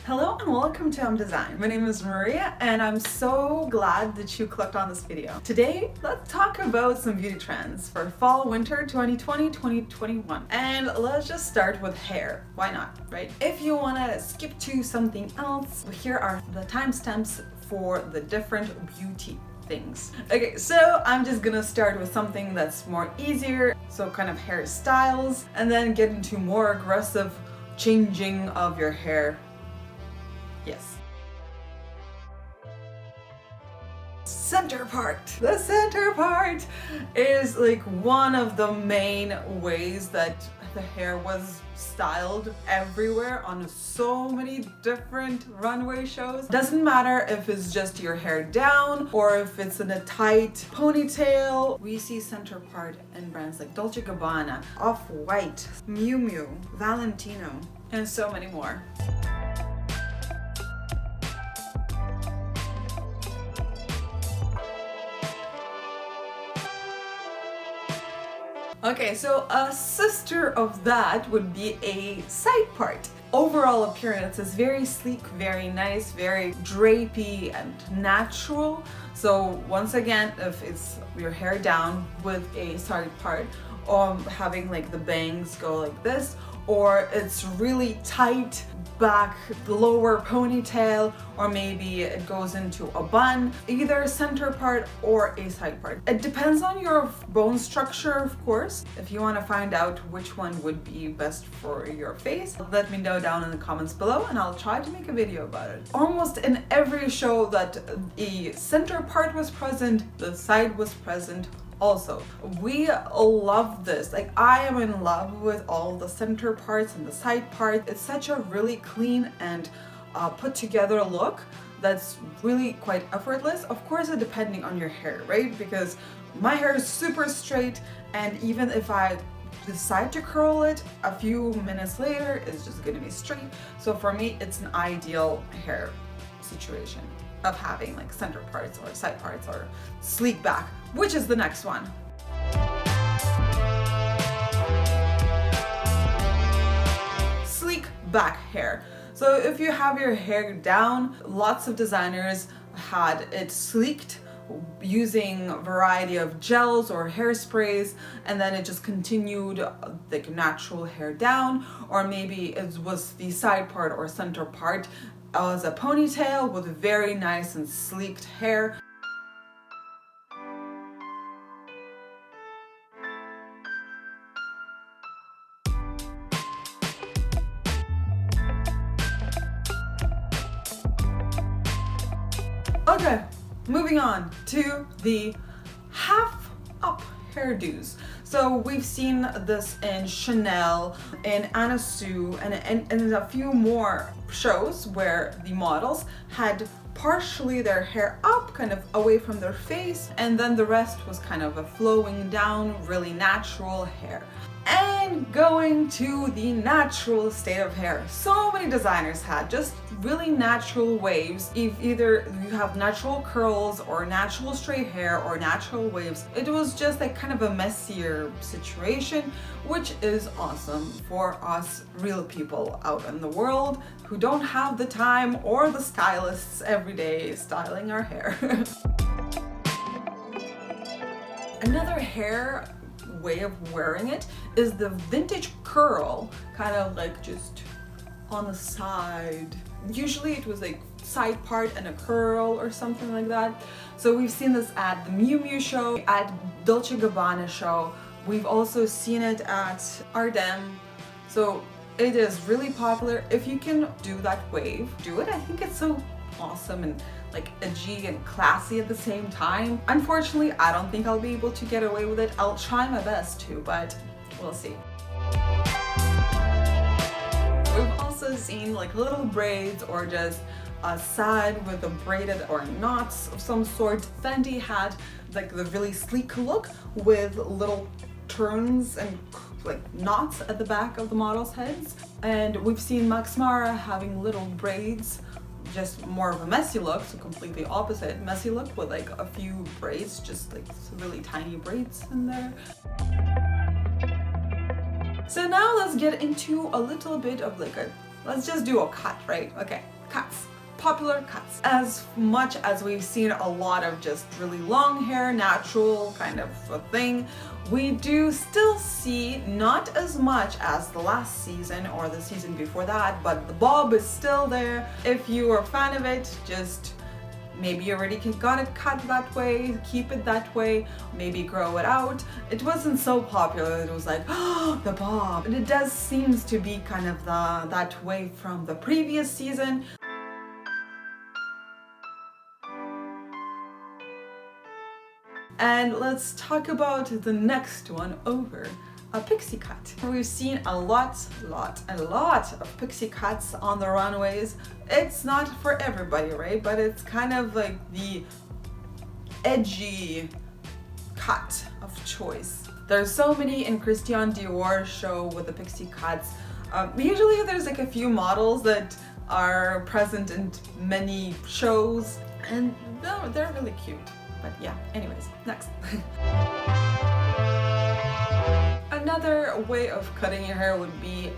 Hello and welcome to Design. My name is Maria and I'm so glad that you clicked on this video. Today, let's talk about some beauty trends for fall winter 2020-2021. And let's just start with hair. Why not, right? If you want to skip to something else, here are the timestamps for the different beauty things. Okay, so I'm just gonna start with something that's more easier, so kind of hairstyles, and then get into more aggressive changing of your hair. Yes. Center part. The center part is like one of the main ways that the hair was styled everywhere on so many different runway shows. Doesn't matter if it's just your hair down or if it's in a tight ponytail. We see center part in brands like Dolce & Gabbana, Off-White, Miu Miu, Valentino, and so many more. Okay, so a sister of that would be a side part. Overall appearance is very sleek, very nice, very drapey and natural. So once again, if it's your hair down with a side part, or having like the bangs go like this, or it's really tight back, lower ponytail, or maybe it goes into a bun, either a center part or a side part. It depends on your bone structure, of course. If you want to find out which one would be best for your face, let me know down in the comments below and I'll try to make a video about it. Almost in every show that the center part was present, the side was present also. We love this. Like, I am in love with all the center parts and the side part. It's such a really clean and put together look that's really quite effortless. Of course, depending on your hair, right? Because my hair is super straight, and even if I decide to curl it, a few minutes later, it's just gonna be straight. So for me, it's an ideal hair situation of having like center parts or side parts or sleek back, which is the next one. Sleek back hair. So if you have your hair down, lots of designers had it sleeked using a variety of gels or hairsprays, and then it just continued like natural hair down, or maybe it was the side part or center part as a ponytail with very nice and sleeked hair. Okay, moving on to the half up hairdos. So we've seen this in Chanel, in Anna Sue, and a few more shows where the models had partially their hair up, kind of away from their face, and then the rest was kind of a flowing down, really natural hair. And going to the natural state of hair. So many designers had just really natural waves. If either you have natural curls or natural straight hair or natural waves, it was just like kind of a messier situation, which is awesome for us real people out in the world who don't have the time or the stylists every day styling our hair. Another hair way of wearing it is the vintage curl, kind of like just on the side. Usually it was like side part and a curl or something like that. So we've seen this at the Miu Miu show, at Dolce & Gabbana show. We've also seen it at Ardem. So it is really popular. If you can do that wave, do it. I think it's so awesome and like edgy and classy at the same time. Unfortunately, I don't think I'll be able to get away with it. I'll try my best to, but we'll see. We've also seen like little braids or just a side with a braided or knots of some sort. Fendi had like the really sleek look with little turns and like knots at the back of the models' heads. And we've seen Max Mara having little braids, just more of a messy look, so completely opposite. Messy look with like a few braids, just like really tiny braids in there. So now let's get into a little bit of like let's just do a cut, right? Okay, cuts. Popular cuts. As much as we've seen a lot of just really long hair, natural kind of a thing, we do still see not as much as the last season or the season before that, but the bob is still there. If you are a fan of it, just maybe you already got it cut that way, keep it that way, maybe grow it out. It wasn't so popular, it was like, oh, the bob. And it does seems to be kind of that way from the previous season. And let's talk about the next one over, a pixie cut. We've seen a lot of pixie cuts on the runways. It's not for everybody, right? But it's kind of like the edgy cut of choice. There's so many in Christian Dior show with the pixie cuts. Usually there's like a few models that are present in many shows, and they're really cute. But yeah, anyways, next. Another way of cutting your hair would be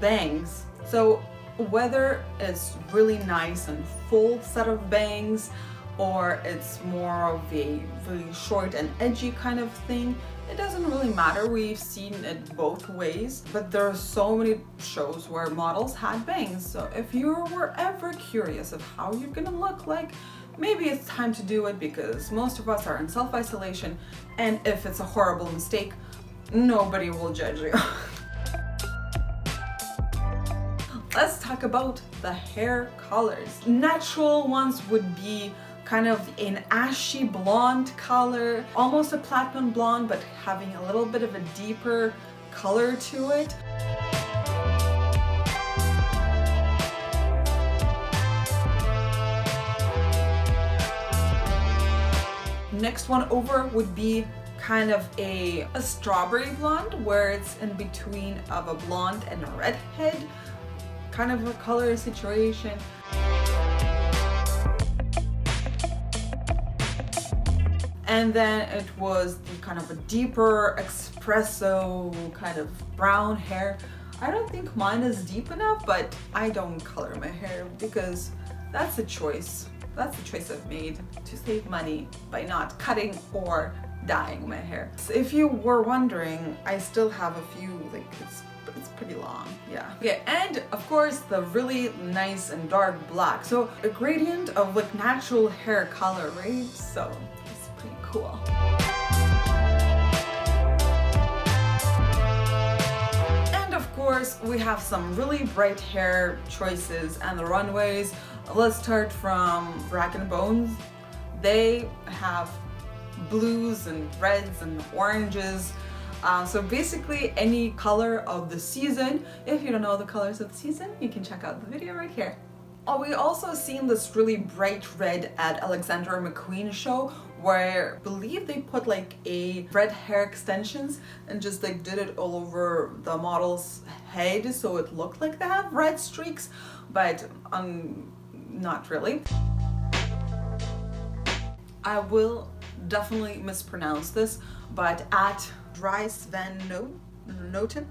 bangs. So whether it's really nice and full set of bangs, or it's more of a really short and edgy kind of thing, it doesn't really matter. We've seen it both ways, but there are so many shows where models had bangs. So if you were ever curious of how you're gonna look like, maybe it's time to do it, because most of us are in self-isolation, and if it's a horrible mistake, nobody will judge you. Let's talk about the hair colors. Natural ones would be kind of an ashy blonde color, almost a platinum blonde, but having a little bit of a deeper color to it. Next one over would be kind of a strawberry blonde, where it's in between of a blonde and a redhead, kind of a color situation. And then it was the kind of a deeper espresso kind of brown hair. I don't think mine is deep enough, but I don't color my hair because that's a choice. That's the choice I've made to save money by not cutting or dyeing my hair. So if you were wondering, I still have a few, like it's pretty long, yeah. Okay, and of course the really nice and dark black. So a gradient of like natural hair color, right? So it's pretty cool. And of course we have some really bright hair choices and the runways. Let's start from Rag & Bones. They have blues and reds and oranges. So basically any color of the season. If you don't know the colors of the season, you can check out the video right here. We also seen this really bright red at Alexander McQueen show, where I believe they put like a red hair extensions and just like did it all over the model's head, so it looked like they have red streaks, but not really. I will definitely mispronounce this, but at Dries Van Noten,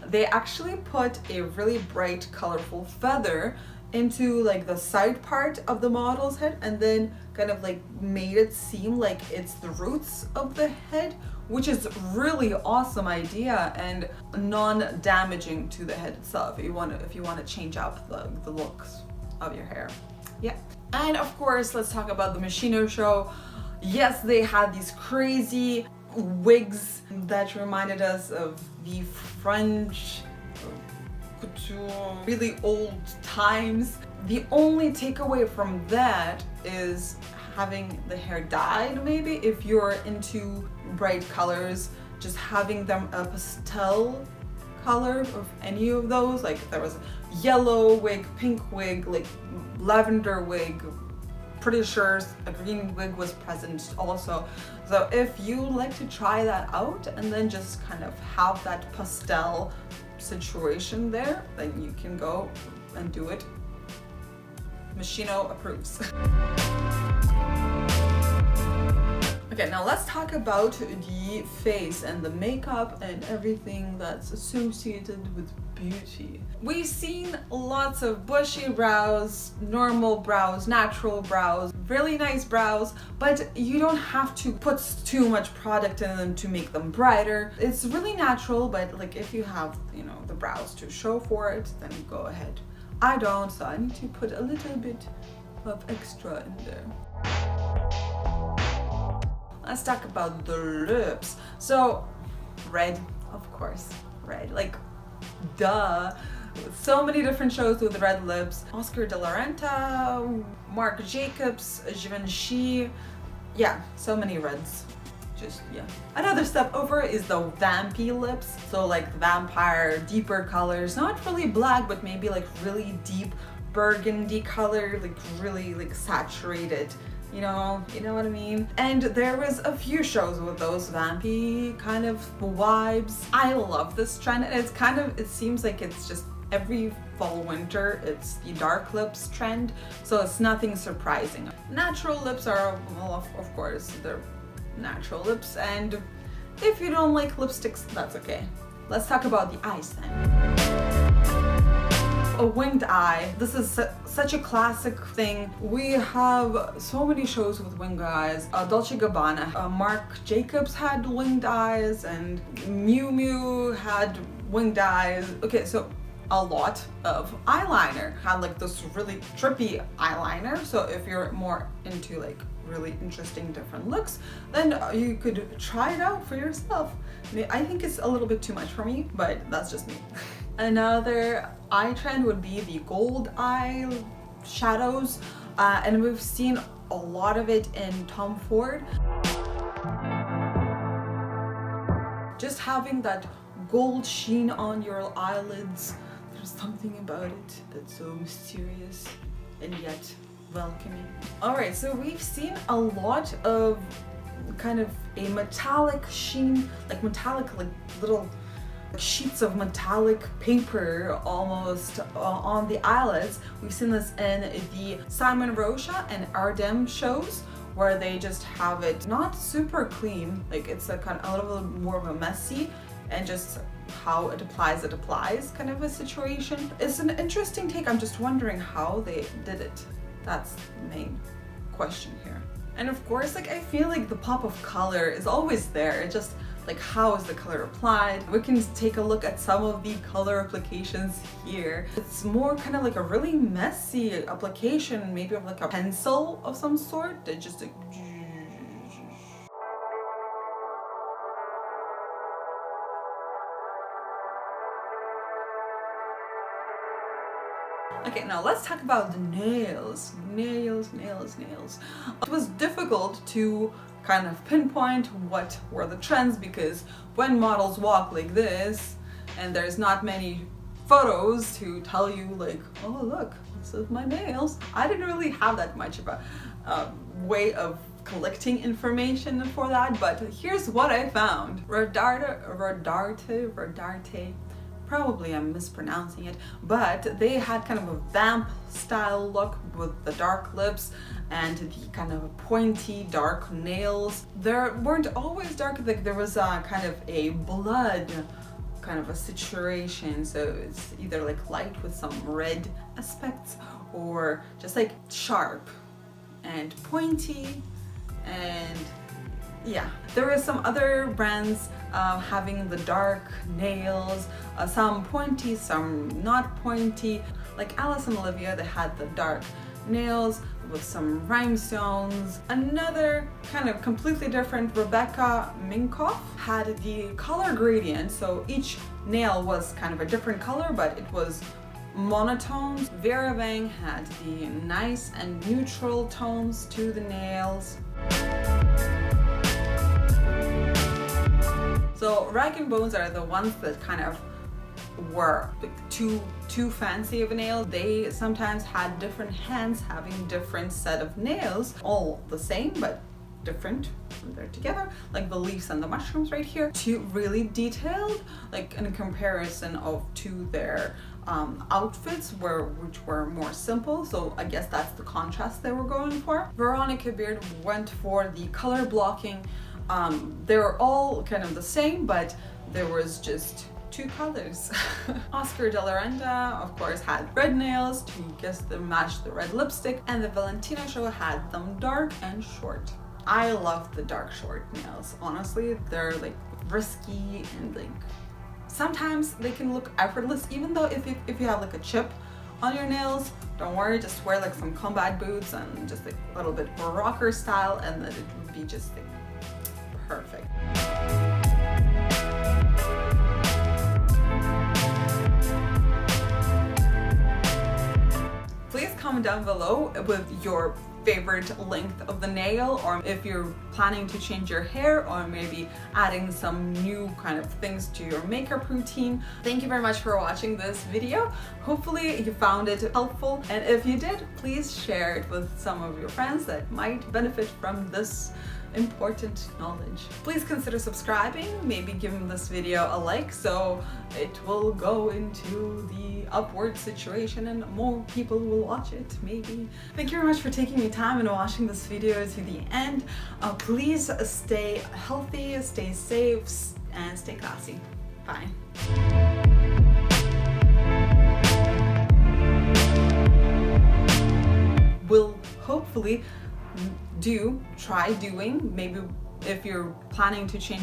they actually put a really bright colorful feather into like the side part of the model's head, and then kind of like made it seem like it's the roots of the head, which is really awesome idea and non-damaging to the head itself if you want to change up the looks of your hair. Yeah. And of course, let's talk about the Moschino show. Yes, they had these crazy wigs that reminded us of the French couture, really old times. The only takeaway from that is having the hair dyed, maybe if you're into bright colors, just having them a pastel color of any of those. Like there was a yellow wig, pink wig, like lavender wig, pretty sure a green wig was present also. So if you like to try that out and then just kind of have that pastel situation there, then you can go and do it. Moschino approves. Okay, now let's talk about the face and the makeup and everything that's associated with beauty. We've seen lots of bushy brows, normal brows, natural brows, really nice brows, but you don't have to put too much product in them to make them brighter. It's really natural, but like if you have, you know, the brows to show for it, then go ahead. I don't, so I need to put a little bit of extra in there. Let's talk about the lips. So, red, of course, red, like, duh. So many different shows with red lips. Oscar de la Renta, Marc Jacobs, Givenchy. Yeah, so many reds. Just, yeah. Another step over is the vampy lips. So like vampire, deeper colors, not really black, but maybe like really deep burgundy color, like really like saturated. You know what I mean? And there was a few shows with those vampy kind of vibes. I love this trend. It's kind of, it seems like it's just every fall winter, it's the dark lips trend. So it's nothing surprising. Natural lips are, well, of course, they're natural lips. And if you don't like lipsticks, that's okay. Let's talk about the eyes then. A winged eye. This is such a classic thing. We have so many shows with winged eyes. Dolce & Gabbana, Marc Jacobs had winged eyes, and Miu Miu had winged eyes. Okay, so a lot of eyeliner had like this really trippy eyeliner. So if you're more into like really interesting different looks, then you could try it out for yourself. I think it's a little bit too much for me, but that's just me. Another eye trend would be the gold eye shadows, and we've seen a lot of it in Tom Ford. Just having that gold sheen on your eyelids, there's something about it that's so mysterious and yet welcoming. Alright, so we've seen a lot of kind of a metallic sheen, like metallic, like little sheets of metallic paper almost on the eyelids. We've seen this in the Simon Rocha and Ardem shows, where they just have it not super clean, like it's a kind of a little bit more of a messy, and just how it applies kind of a situation. It's an interesting take. I'm just wondering how they did it. That's the main question here. And of course, like I feel like the pop of color is always there. It just like, how is the color applied? We can take a look at some of the color applications here. It's more kind of like a really messy application, maybe of like a pencil of some sort that just like... Okay, now let's talk about the nails. Nails. It was difficult to kind of pinpoint what were the trends, because when models walk like this and there's not many photos to tell you like, oh look, this is my nails, I didn't really have that much of a way of collecting information for that, but here's what I found. Rodarte, probably I'm mispronouncing it, but they had kind of a vamp style look with the dark lips and the kind of pointy dark nails. They weren't always dark, like there was a kind of a blood kind of a situation, so it's either like light with some red aspects or just like sharp and pointy. And yeah, there were some other brands having the dark nails, some pointy, some not pointy. Like Alice and Olivia, they had the dark nails with some rhinestones. Another kind of completely different, Rebecca Minkoff, had the color gradient, so each nail was kind of a different color, but it was monotones. Vera Wang had the nice and neutral tones to the nails. So Rag and Bones are the ones that kind of were too fancy of a nail. They sometimes had different hands having different set of nails, all the same but different when they're together, like the leaves and the mushrooms right here. Too really detailed, like in comparison to their outfits which were more simple, so I guess that's the contrast they were going for. Veronica Beard went for the color blocking. They were all kind of the same, but there was just two colors. Oscar de la Renta, of course, had red nails to guess they matched the red lipstick, and the Valentino show had them dark and short. I love the dark short nails. Honestly, they're like risky and like sometimes they can look effortless, even though if you have like a chip on your nails, don't worry, just wear like some combat boots and just like a little bit more rocker style, and then it would be just like perfect. Please comment down below with your favorite length of the nail, or if you're planning to change your hair, or maybe adding some new kind of things to your makeup routine. Thank you very much for watching this video. Hopefully you found it helpful, and if you did, please share it with some of your friends that might benefit from this important knowledge. Please consider subscribing, maybe giving this video a like so it will go into the upward situation and more people will watch it, maybe. Thank you very much for taking your time and watching this video to the end. Please stay healthy, stay safe, and stay classy. Bye. Will hopefully try doing, maybe if you're planning to change